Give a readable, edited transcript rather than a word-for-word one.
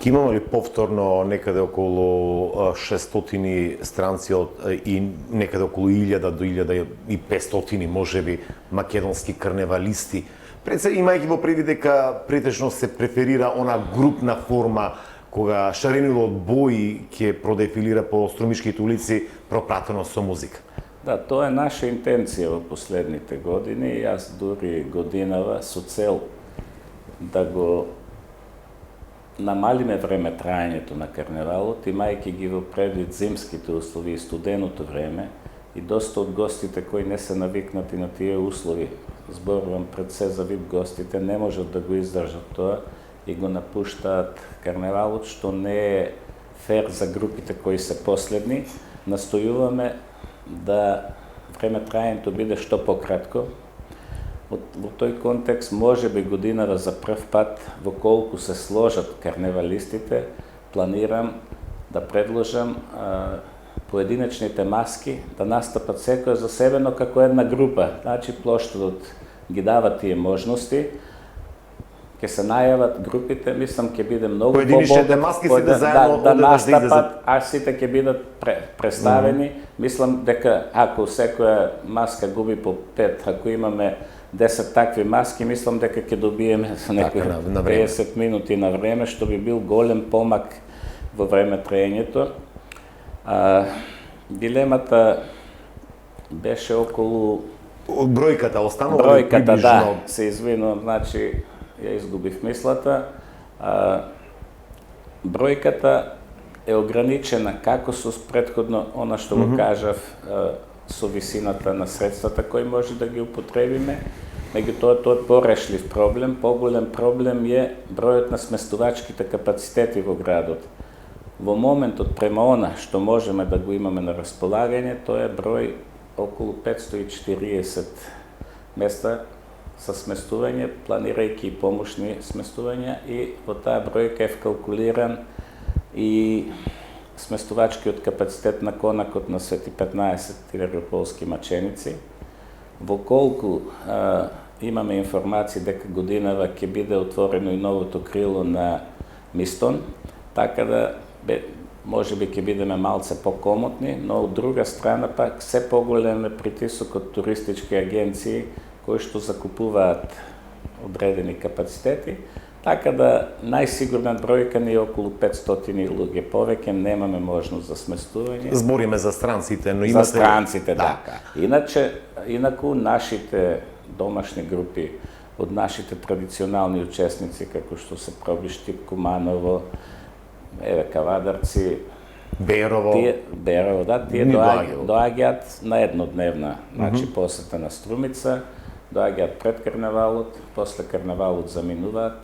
Ќе имаме ли повторно некаде околу 600 странци и некаде околу 1000 до 1500 можеби македонски карневалисти? Имајќи во предвид дека претежно се преферира она групна форма кога шаренило од бои ќе продефилира по струмишките улици пропратено со музика. Да, тоа е наша интенција во последните години. Јас дури годинава со цел да го намалиме време траењето на карневалот, имајќи ги во предвид зимските услови и студеното време, и доста од гостите кои не се навикнати на тие услови, зборувам пред се за VIP гостите, не можат да го издржат тоа и го напуштаат карневалот, што не е фер за групите кои се последни. Настојуваме да време траењето биде што пократко. Во тој контекст, може би годинава за прв пат, во колку се сложат карневалистите, планирам да предложам поединечните маски да настапат секоја за себе, но како една група. Значи, плоштадот ги дава тие можности, ќе се најават групите, мислам ќе биде многу побогат. Поединечните маски сите заедно да настапат, а сите ќе бидат представени. Мислам дека ако секоја маска губи по 5, ако имаме 10 такви маски, мислам дека ќе добиеме некои 50 минути на време, што би бил голем помак во време траењето. Дилемата беше околу бројката, останува бројката, приближно. да, се извинувам, значи ја изгубив мислата. Бројката е ограничена како со претходно она што го кажав, со висината на средствата кои може да ги употребиме. Меѓутоа, тоа е порешлив проблем. Поголем проблем е бројот на сместувачките капацитети во градот. Во моментот, према она што можеме да го имаме на располагање, тоа е број околу 540 места со сместување, планирајќи и помошни сместувања, и во таа бројка е вкалкулиран и сместувачкиот капацитет на конакот на Свети 15 Иерополски маченици. Во колку имаме информации дека годинава ќе биде отворено и новото крило на Мистон, така да може би ќе бидеме малце покомотни, но од друга страна пак се поголем е притисок од туристички агенции кои што закупуваат одредени капацитети, така да најсигурна бројка ни е околу 500 луѓе. Повеќе немаме можност за сместување. Збориме за странците, но имате... За странците, да. Инаку нашите домашни групи, од нашите традиционални учесници, како што се Пробиштип, Куманово, Кавадарци, Берово, да, тие доаѓаат на еднодневна, значи посета на Струмица, доаѓаат пред карнавалот, после карнавалот заминуваат,